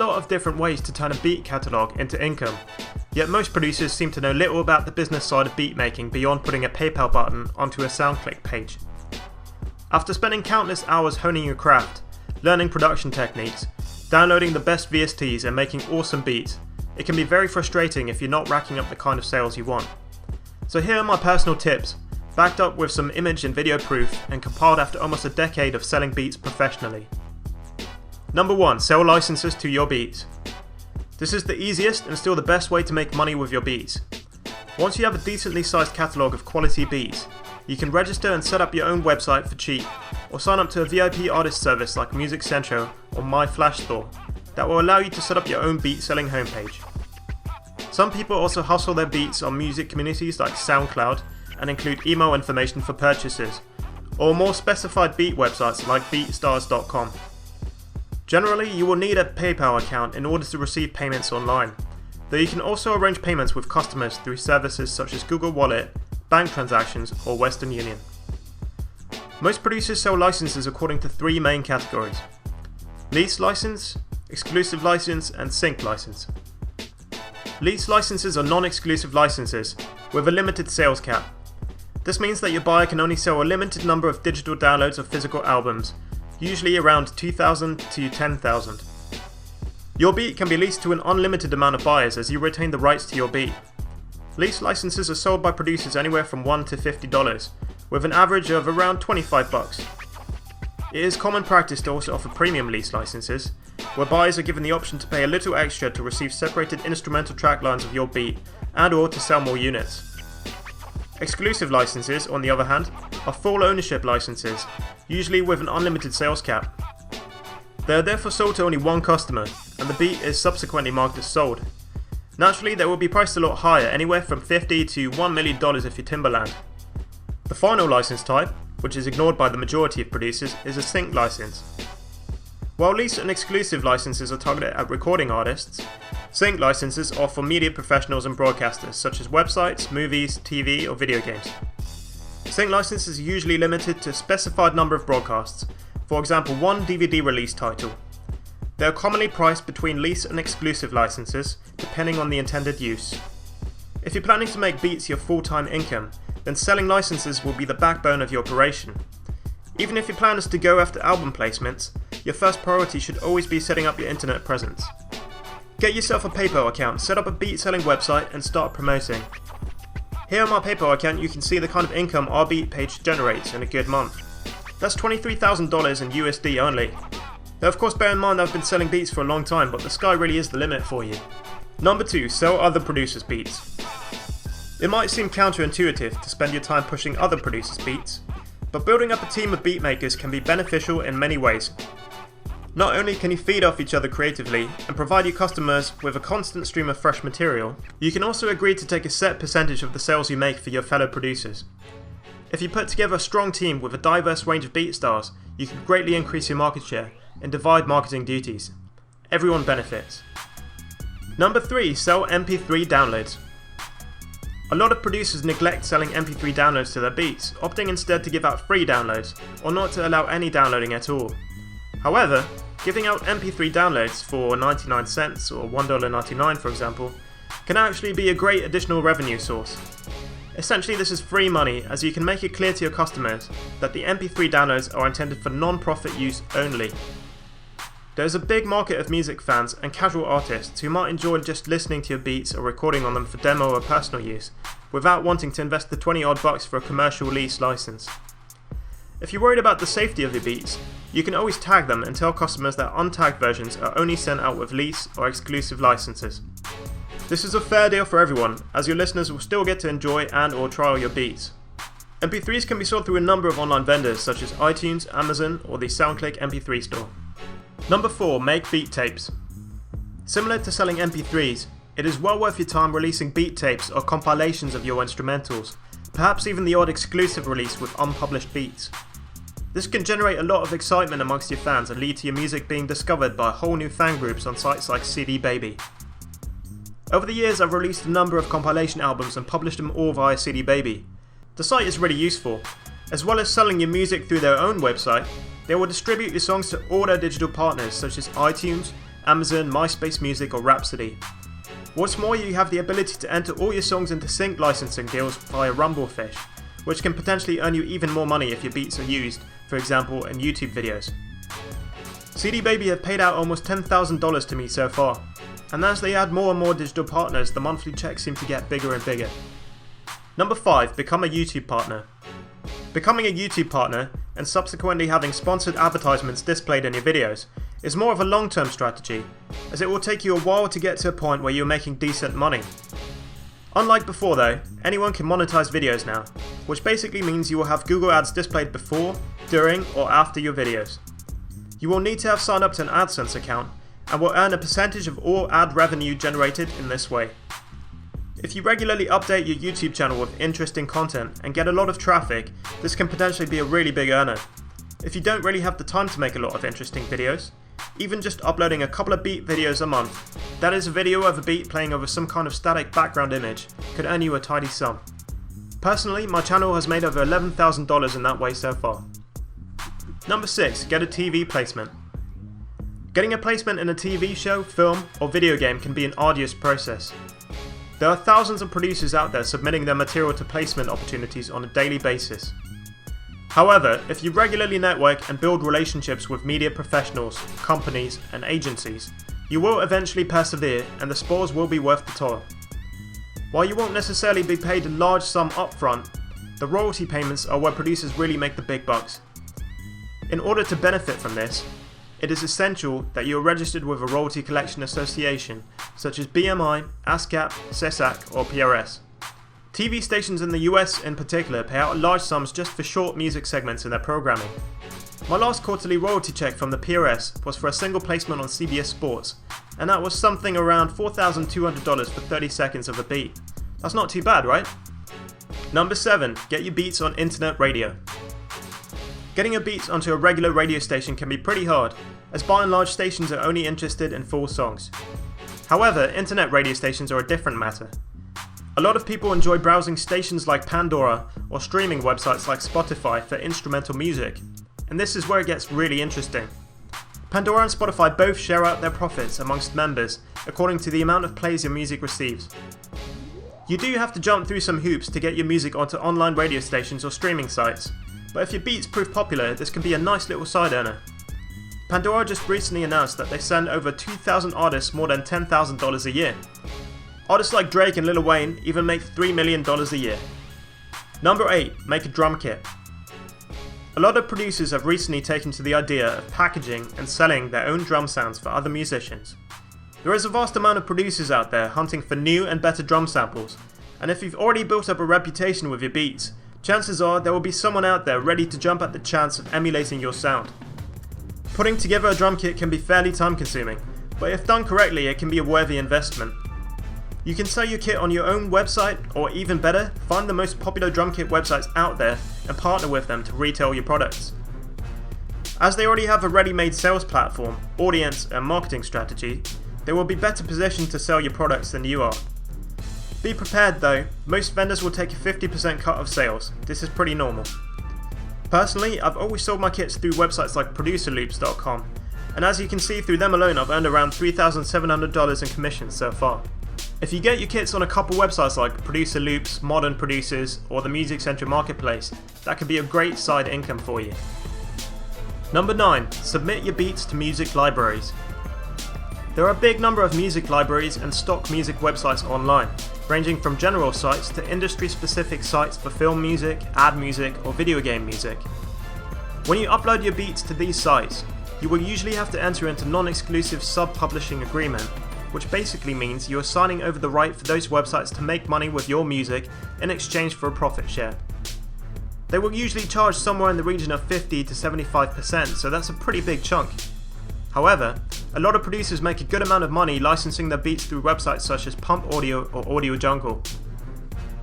a lot of different ways to turn a beat catalogue into income, yet most producers seem to know little about the business side of beat making beyond putting a PayPal button onto a SoundClick page. After spending countless hours honing your craft, learning production techniques, downloading the best VSTs and making awesome beats, it can be very frustrating if you're not racking up the kind of sales you want. So here are my personal tips, backed up with some image and video proof and compiled after almost a decade of selling beats professionally. Number 1. Sell licenses to your beats. This is the easiest and still the best way to make money with your beats. Once you have a decently sized catalogue of quality beats, you can register and set up your own website for cheap, or sign up to a VIP artist service like Music Central or My Flash Store that will allow you to set up your own beat selling homepage. Some people also hustle their beats on music communities like SoundCloud and include email information for purchases, or more specified beat websites like beatstars.com. Generally, you will need a PayPal account in order to receive payments online, though you can also arrange payments with customers through services such as Google Wallet, bank transactions, or Western Union. Most producers sell licenses according to 3 main categories: lease license, exclusive license, and sync license. Lease licenses are non-exclusive licenses with a limited sales cap. This means that your buyer can only sell a limited number of digital downloads of physical albums, usually around 2,000 to 10,000. Your beat can be leased to an unlimited amount of buyers as you retain the rights to your beat. Lease licenses are sold by producers anywhere from $1 to $50, with an average of around $25. It is common practice to also offer premium lease licenses, where buyers are given the option to pay a little extra to receive separated instrumental track lines of your beat and or to sell more units. Exclusive licenses, on the other hand, are full ownership licenses, usually with an unlimited sales cap. They are therefore sold to only one customer, and the beat is subsequently marked as sold. Naturally, they will be priced a lot higher, anywhere from $50 to $1 million if you're Timbaland. The final license type, which is ignored by the majority of producers, is a sync license. While lease and exclusive licenses are targeted at recording artists, sync licenses are for media professionals and broadcasters such as websites, movies, TV, or video games. Sync licenses are usually limited to a specified number of broadcasts, for example 1 DVD release title. They are commonly priced between lease and exclusive licenses, depending on the intended use. If you're planning to make beats your full-time income, then selling licenses will be the backbone of your operation. Even if your plan is to go after album placements, your first priority should always be setting up your internet presence. Get yourself a PayPal account, set up a beat selling website, and start promoting. Here on my PayPal account you can see the kind of income our beat page generates in a good month. That's $23,000 in USD only. Now of course bear in mind I've been selling beats for a long time, but the sky really is the limit for you. Number 2. Sell other producers' beats. It might seem counterintuitive to spend your time pushing other producers' beats, but building up a team of beat makers can be beneficial in many ways. Not only can you feed off each other creatively and provide your customers with a constant stream of fresh material, you can also agree to take a set percentage of the sales you make for your fellow producers. If you put together a strong team with a diverse range of beat styles, you can greatly increase your market share and divide marketing duties. Everyone benefits. Number 3. Sell MP3 downloads. A lot of producers neglect selling MP3 downloads to their beats, opting instead to give out free downloads, or not to allow any downloading at all. However, giving out MP3 downloads for 99 cents or $1.99 for example, can actually be a great additional revenue source. Essentially this is free money, as you can make it clear to your customers that the MP3 downloads are intended for non-profit use only. There is a big market of music fans and casual artists who might enjoy just listening to your beats or recording on them for demo or personal use, without wanting to invest the 20 odd bucks for a commercial lease license. If you're worried about the safety of your beats, you can always tag them and tell customers that untagged versions are only sent out with lease or exclusive licenses. This is a fair deal for everyone, as your listeners will still get to enjoy and or trial your beats. MP3s can be sold through a number of online vendors such as iTunes, Amazon, or the SoundClick MP3 store. Number 4. Make beat tapes. Similar to selling MP3s, it is well worth your time releasing beat tapes or compilations of your instrumentals, perhaps even the odd exclusive release with unpublished beats. This can generate a lot of excitement amongst your fans and lead to your music being discovered by whole new fan groups on sites like CD Baby. Over the years I've released a number of compilation albums and published them all via CD Baby. The site is really useful. As well as selling your music through their own website, they will distribute your songs to all their digital partners such as iTunes, Amazon, MySpace Music or Rhapsody. What's more, you have the ability to enter all your songs into sync licensing deals via Rumblefish, which can potentially earn you even more money if your beats are used, for example in YouTube videos. CD Baby have paid out almost $10,000 to me so far, and as they add more and more digital partners, the monthly checks seem to get bigger and bigger. Number 5. Become a YouTube partner. Becoming a YouTube partner, and subsequently having sponsored advertisements displayed in your videos, is more of a long-term strategy, as it will take you a while to get to a point where you're making decent money. Unlike before though, anyone can monetize videos now, which basically means you will have Google Ads displayed before, during, or after your videos. You will need to have signed up to an AdSense account, and will earn a percentage of all ad revenue generated in this way. If you regularly update your YouTube channel with interesting content and get a lot of traffic, this can potentially be a really big earner. If you don't really have the time to make a lot of interesting videos, even just uploading a couple of beat videos a month, that is a video of a beat playing over some kind of static background image, could earn you a tidy sum. Personally, my channel has made over $11,000 in that way so far. Number 6. Get a TV placement. Getting a placement in a TV show, film, or video game can be an arduous process. There are thousands of producers out there submitting their material to placement opportunities on a daily basis. However, if you regularly network and build relationships with media professionals, companies, and agencies, you will eventually persevere and the spoils will be worth the toil. While you won't necessarily be paid a large sum upfront, the royalty payments are where producers really make the big bucks. In order to benefit from this, it is essential that you are registered with a royalty collection association such as BMI, ASCAP, SESAC, or PRS. TV stations in the US in particular pay out large sums just for short music segments in their programming. My last quarterly royalty check from the PRS was for a single placement on CBS Sports, and that was something around $4,200 for 30 seconds of a beat. That's not too bad, right? Number 7. Get your beats on internet radio. Getting your beats onto a regular radio station can be pretty hard, as by and large stations are only interested in full songs. However, internet radio stations are a different matter. A lot of people enjoy browsing stations like Pandora or streaming websites like Spotify for instrumental music, and this is where it gets really interesting. Pandora and Spotify both share out their profits amongst members according to the amount of plays your music receives. You do have to jump through some hoops to get your music onto online radio stations or streaming sites, but if your beats prove popular, this can be a nice little side earner. Pandora just recently announced that they send over 2,000 artists more than $10,000 a year. Artists like Drake and Lil Wayne even make $3 million a year. Number 8. Make a drum kit. A lot of producers have recently taken to the idea of packaging and selling their own drum sounds for other musicians. There is a vast amount of producers out there hunting for new and better drum samples, and if you've already built up a reputation with your beats, chances are there will be someone out there ready to jump at the chance of emulating your sound. Putting together a drum kit can be fairly time consuming, but if done correctly it can be a worthy investment. You can sell your kit on your own website, or even better, find the most popular drum kit websites out there and partner with them to retail your products. As they already have a ready-made sales platform, audience and marketing strategy, they will be better positioned to sell your products than you are. Be prepared though, most vendors will take a 50% cut of sales. This is pretty normal. Personally, I've always sold my kits through websites like producerloops.com, and as you can see, through them alone I've earned around $3,700 in commissions so far. If you get your kits on a couple websites like Producer Loops, Modern Producers, or the Music Central Marketplace, that could be a great side income for you. Number 9. Submit your beats to music libraries. There are a big number of music libraries and stock music websites online, ranging from general sites to industry-specific sites for film music, ad music, or video game music. When you upload your beats to these sites, you will usually have to enter into non-exclusive sub-publishing agreement, which basically means you are signing over the right for those websites to make money with your music in exchange for a profit share. They will usually charge somewhere in the region of 50 to 75%, so that's a pretty big chunk. However, a lot of producers make a good amount of money licensing their beats through websites such as Pump Audio or Audio Jungle.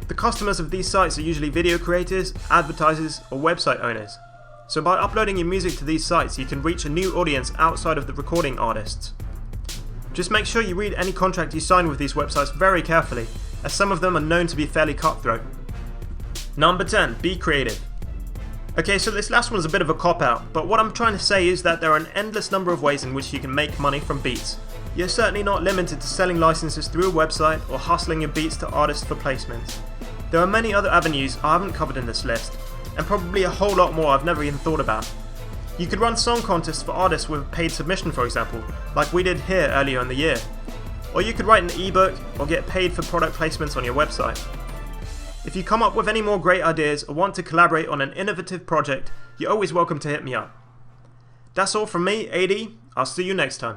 The customers of these sites are usually video creators, advertisers, or website owners. So by uploading your music to these sites, you can reach a new audience outside of the recording artists. Just make sure you read any contract you sign with these websites very carefully, as some of them are known to be fairly cutthroat. Number 10. Be creative. Okay, so this last one is a bit of a cop-out, but what I'm trying to say is that there are an endless number of ways in which you can make money from beats. You're certainly not limited to selling licenses through a website or hustling your beats to artists for placements. There are many other avenues I haven't covered in this list, and probably a whole lot more I've never even thought about. You could run song contests for artists with a paid submission, for example, like we did here earlier in the year. Or you could write an ebook or get paid for product placements on your website. If you come up with any more great ideas or want to collaborate on an innovative project, you're always welcome to hit me up. That's all from me, AD. I'll see you next time.